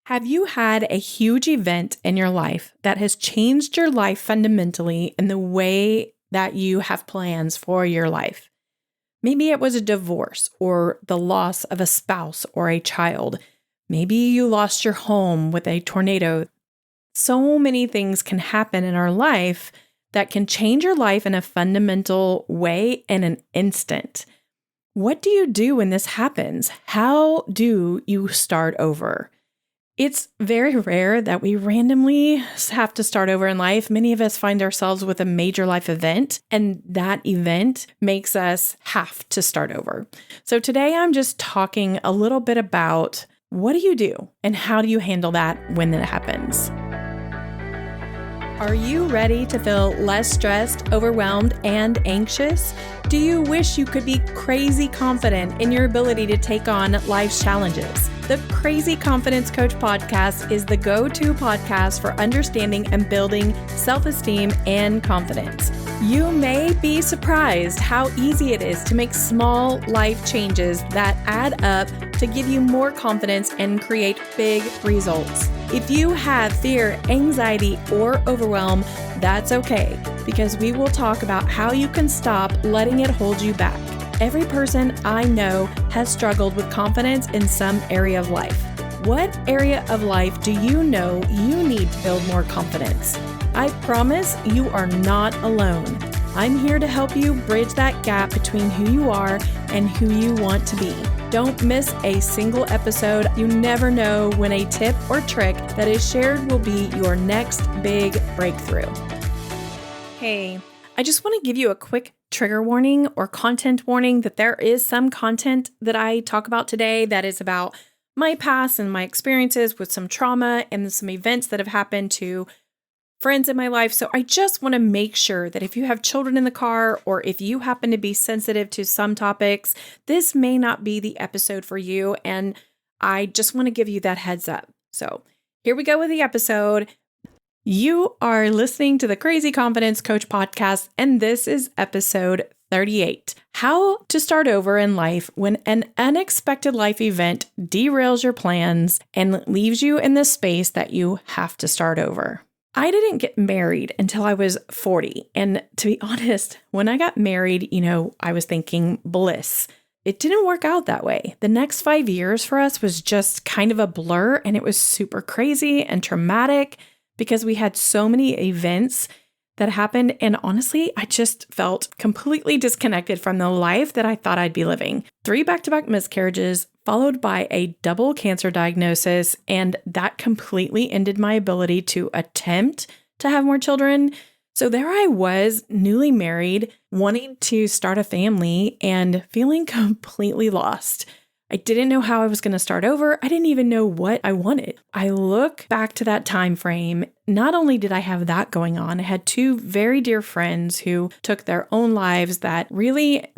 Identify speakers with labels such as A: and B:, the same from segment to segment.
A: Have you had a huge event in your life that has changed your life fundamentally in the way that you have plans for your life? Maybe it was a divorce or the loss of a spouse or a child. Maybe you lost your home with a tornado. So many things can happen in our life that can change your life in a fundamental way in an instant. What do you do when this happens? How do you start over? It's very rare that we randomly have to start over in life. Many of us find ourselves with a major life event, and that event makes us have to start over. So today I'm just talking a little bit about what do you do and how do you handle that when it happens? Are you ready to feel less stressed, overwhelmed, and anxious? Do you wish you could be crazy confident in your ability to take on life's challenges? The Crazy Confidence Coach podcast is the go-to podcast for understanding and building self-esteem and confidence. You may be surprised how easy it is to make small life changes that add up to give you more confidence and create big results. If you have fear, anxiety, or overwhelm, that's okay, because we will talk about how you can stop letting it hold you back. Every person I know has struggled with confidence in some area of life. What area of life do you know you need to build more confidence? I promise you are not alone. I'm here to help you bridge that gap between who you are and who you want to be. Don't miss a single episode. You never know when a tip or trick that is shared will be your next big breakthrough. Hey, I just want to give you a quick trigger warning or content warning that there is some content that I talk about today that is about my past and my experiences with some trauma and some events that have happened to friends in my life. So I just want to make sure that if you have children in the car or if you happen to be sensitive to some topics, this may not be the episode for you. And I just want to give you that heads up. So here we go with the episode. You are listening to the Crazy Confidence Coach podcast, and this is episode 38. How to start over in life when an unexpected life event derails your plans and leaves you in the space that you have to start over. I didn't get married until I was 40. And to be honest, when I got married, I was thinking bliss. It didn't work out that way. The next 5 years for us was just kind of a blur, and it was super crazy and traumatic because we had so many events that happened. And honestly, I just felt completely disconnected from the life that I thought I'd be living. 3 back-to-back miscarriages, followed by a double cancer diagnosis, and that completely ended my ability to attempt to have more children. So there I was, newly married, wanting to start a family and feeling completely lost. I didn't know how I was going to start over. I didn't even know what I wanted. I look back to that time frame. Not only did I have that going on, I had 2 very dear friends who took their own lives that really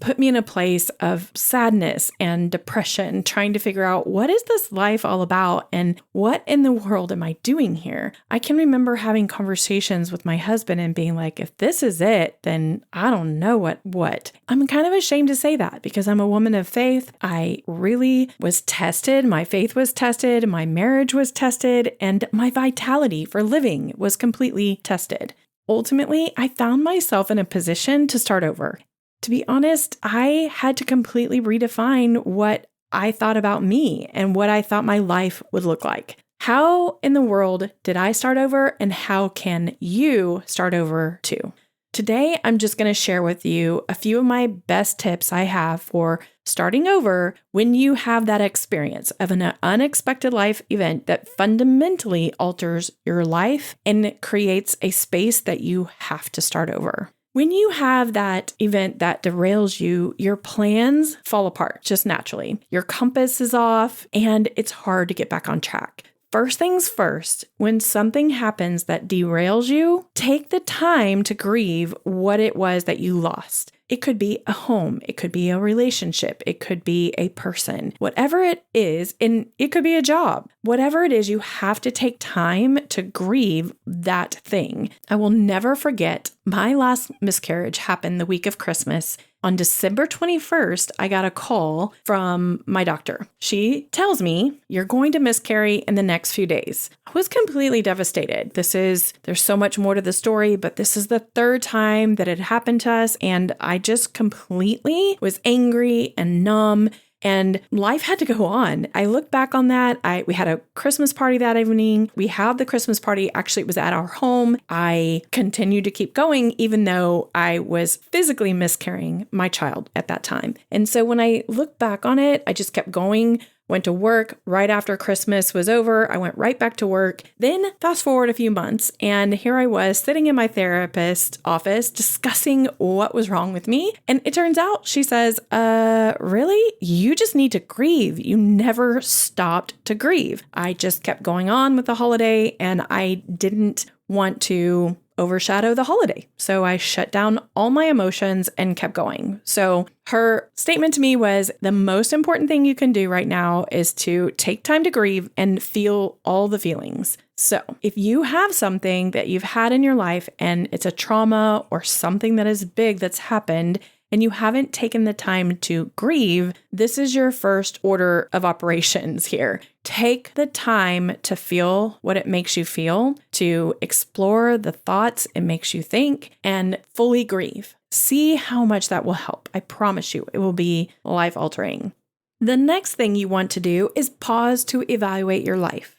A: put me in a place of sadness and depression, trying to figure out what is this life all about and what in the world am I doing here? I can remember having conversations with my husband and being like, if this is it, then I don't know what. I'm kind of ashamed to say that because I'm a woman of faith. I really was tested. My faith was tested. My marriage was tested. And my vitality for living was completely tested. Ultimately, I found myself in a position to start over. To be honest, I had to completely redefine what I thought about me and what I thought my life would look like. How in the world did I start over, and how can you start over too? Today, I'm just going to share with you a few of my best tips I have for starting over when you have that experience of an unexpected life event that fundamentally alters your life and creates a space that you have to start over. When you have that event that derails you, your plans fall apart just naturally. Your compass is off and it's hard to get back on track. First things first, when something happens that derails you, take the time to grieve what it was that you lost. It could be a home, it could be a relationship, it could be a person, whatever it is, and it could be a job. Whatever it is, you have to take time to grieve that thing. I will never forget my last miscarriage happened the week of Christmas. On December 21st, I got a call from my doctor. She tells me, you're going to miscarry in the next few days. I was completely devastated. There's so much more to the story, but this is the third time that it happened to us. And I just completely was angry and numb. And life had to go on. I look back on that. We had a Christmas party that evening. We had the Christmas party. Actually, it was at our home. I continued to keep going, even though I was physically miscarrying my child at that time. And so when I look back on it, I just kept going. Went to work right after Christmas was over. I went right back to work. Then fast forward a few months, and here I was sitting in my therapist's office discussing what was wrong with me. And it turns out she says, really? You just need to grieve. You never stopped to grieve. I just kept going on with the holiday, and I didn't want to overshadow the holiday. So I shut down all my emotions and kept going. So her statement to me was, the most important thing you can do right now is to take time to grieve and feel all the feelings. So if you have something that you've had in your life and it's a trauma or something that is big that's happened, and you haven't taken the time to grieve, this is your first order of operations here. Take the time to feel what it makes you feel, to explore the thoughts it makes you think, and fully grieve. See how much that will help. I promise you, it will be life-altering. The next thing you want to do is pause to evaluate your life.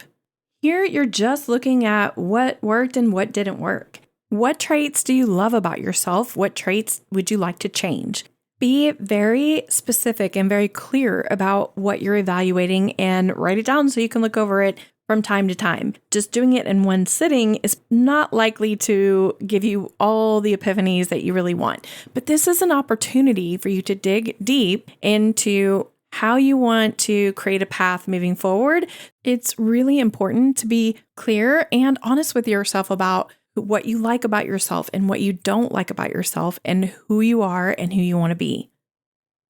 A: Here, you're just looking at what worked and what didn't work. What traits do you love about yourself? What traits would you like to change? Be very specific and very clear about what you're evaluating and write it down so you can look over it from time to time. Just doing it in one sitting is not likely to give you all the epiphanies that you really want. But this is an opportunity for you to dig deep into how you want to create a path moving forward. It's really important to be clear and honest with yourself about what you like about yourself and what you don't like about yourself and who you are and who you want to be.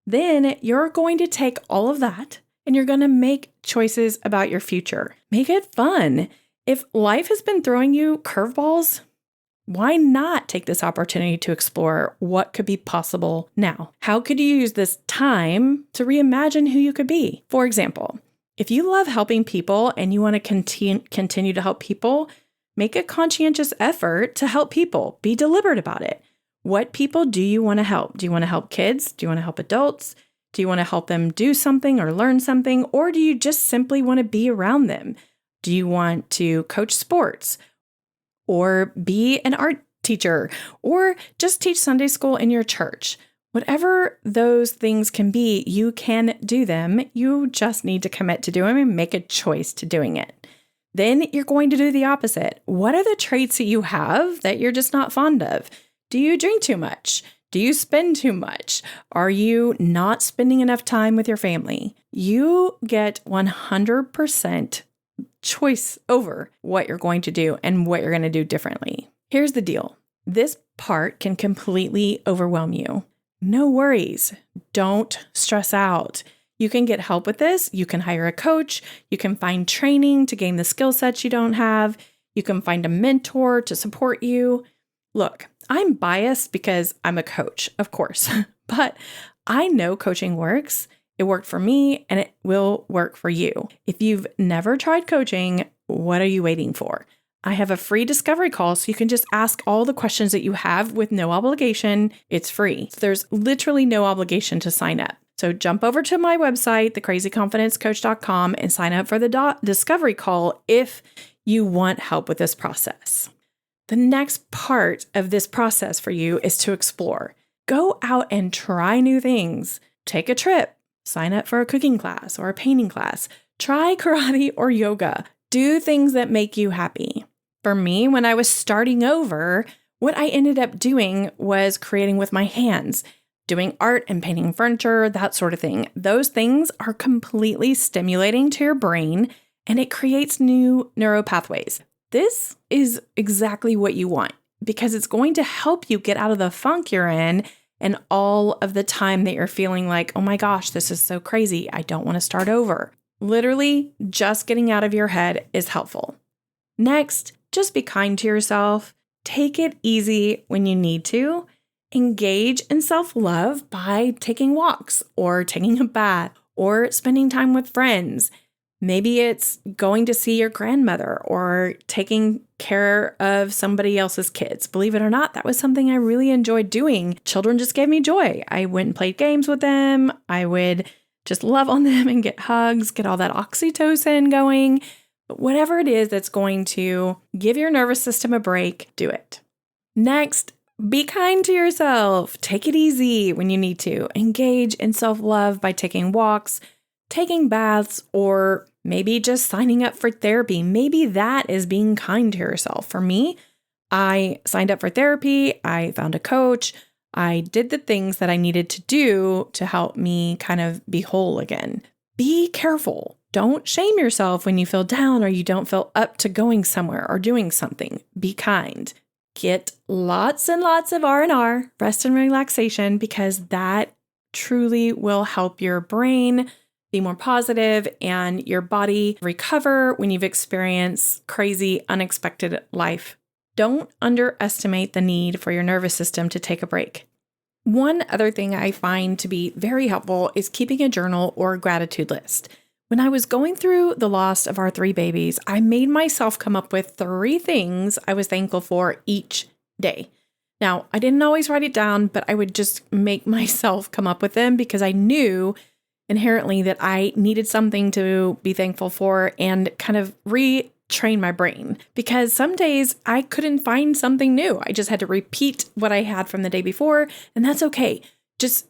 A: Then you're going to take all of that and you're going to make choices about your future. Make it fun. If life has been throwing you curveballs, why not take this opportunity to explore what could be possible now? How could you use this time to reimagine who you could be? For example, if you love helping people and you want to continue to help people, make a conscientious effort to help people. Be deliberate about it. What people do you want to help? Do you want to help kids? Do you want to help adults? Do you want to help them do something or learn something? Or do you just simply want to be around them? Do you want to coach sports or be an art teacher or just teach Sunday school in your church? Whatever those things can be, you can do them. You just need to commit to doing them and make a choice to doing it. Then you're going to do the opposite. What are the traits that you have that you're just not fond of? Do you drink too much? Do you spend too much? Are you not spending enough time with your family? You get 100% choice over what you're going to do and what you're going to do differently. Here's the deal. This part can completely overwhelm you. No worries. Don't stress out. You can get help with this. You can hire a coach. You can find training to gain the skill sets you don't have. You can find a mentor to support you. Look, I'm biased because I'm a coach, of course, but I know coaching works. It worked for me and it will work for you. If you've never tried coaching, what are you waiting for? I have a free discovery call so you can just ask all the questions that you have with no obligation. It's free. There's literally no obligation to sign up. So jump over to my website, thecrazyconfidencecoach.com, and sign up for the discovery call if you want help with this process. The next part of this process for you is to explore. Go out and try new things. Take a trip. Sign up for a cooking class or a painting class. Try karate or yoga. Do things that make you happy. For me, when I was starting over, what I ended up doing was creating with my hands. Doing art and painting furniture, that sort of thing. Those things are completely stimulating to your brain and it creates new neural pathways. This is exactly what you want because it's going to help you get out of the funk you're in and all of the time that you're feeling like, oh my gosh, this is so crazy. I don't want to start over. Literally, just getting out of your head is helpful. Next, just be kind to yourself. Take it easy when you need to. engage in self-love by taking walks or taking a bath or spending time with friends. Maybe it's going to see your grandmother or taking care of somebody else's kids. Believe it or not, that was something I really enjoyed doing. Children just gave me joy. I went and played games with them. I would just love on them and get hugs, get all that oxytocin going. But whatever it is that's going to give your nervous system a break, do it. Next, be kind to yourself. Take it easy when you need to. Engage in self-love by taking walks, taking baths, or maybe just signing up for therapy. Maybe that is being kind to yourself. For me, I signed up for therapy. I found a coach. I did the things that I needed to do to help me kind of be whole again. Be careful. Don't shame yourself when you feel down or you don't feel up to going somewhere or doing something. Be kind. Get lots and lots of R&R, rest and relaxation, because that truly will help your brain be more positive and your body recover when you've experienced crazy, unexpected life. Don't underestimate the need for your nervous system to take a break. One other thing I find to be very helpful is keeping a journal or gratitude list. When I was going through the loss of our 3 babies, I made myself come up with 3 things I was thankful for each day. Now, I didn't always write it down, but I would just make myself come up with them because I knew inherently that I needed something to be thankful for and kind of retrain my brain, because some days I couldn't find something new. I just had to repeat what I had from the day before, and that's okay.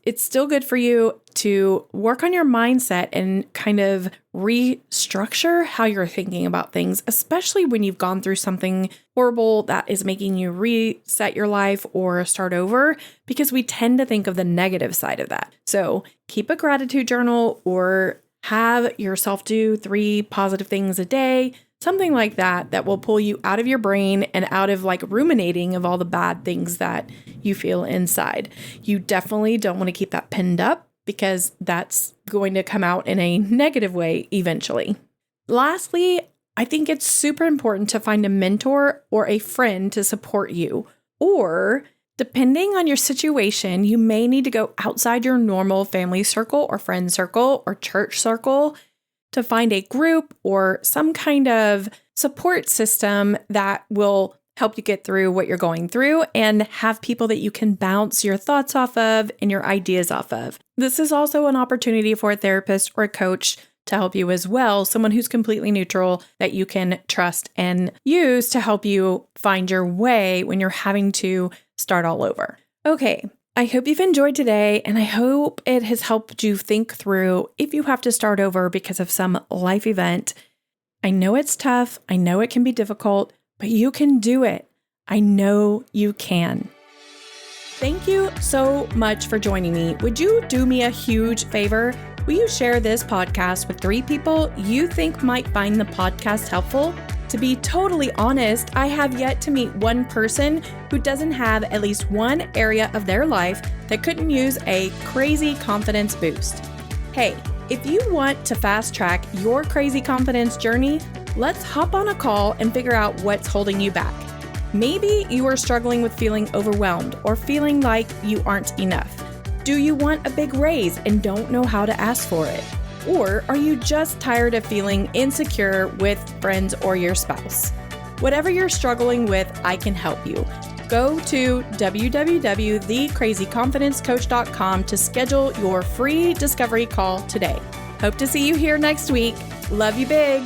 A: It's still good for you to work on your mindset and kind of restructure how you're thinking about things, especially when you've gone through something horrible that is making you reset your life or start over, because we tend to think of the negative side of that. So keep a gratitude journal or have yourself do 3 positive things a day, something like that will pull you out of your brain and out of like ruminating of all the bad things that you feel inside. You definitely don't want to keep that pinned up because that's going to come out in a negative way eventually. Lastly, I think it's super important to find a mentor or a friend to support you. Or depending on your situation, you may need to go outside your normal family circle or friend circle or church circle to find a group or some kind of support system that will help you get through what you're going through and have people that you can bounce your thoughts off of and your ideas off of. This is also an opportunity for a therapist or a coach to help you as well, someone who's completely neutral that you can trust and use to help you find your way when you're having to start all over. Okay. I hope you've enjoyed today, and I hope it has helped you think through if you have to start over because of some life event. I know it's tough. I know it can be difficult, but you can do it. I know you can. Thank you so much for joining me. Would you do me a huge favor? Will you share this podcast with 3 people you think might find the podcast helpful? To be totally honest, I have yet to meet one person who doesn't have at least one area of their life that couldn't use a crazy confidence boost. Hey, if you want to fast track your crazy confidence journey, let's hop on a call and figure out what's holding you back. Maybe you are struggling with feeling overwhelmed or feeling like you aren't enough. Do you want a big raise and don't know how to ask for it? Or are you just tired of feeling insecure with friends or your spouse? Whatever you're struggling with, I can help you. Go to www.thecrazyconfidencecoach.com to schedule your free discovery call today. Hope to see you here next week. Love you big.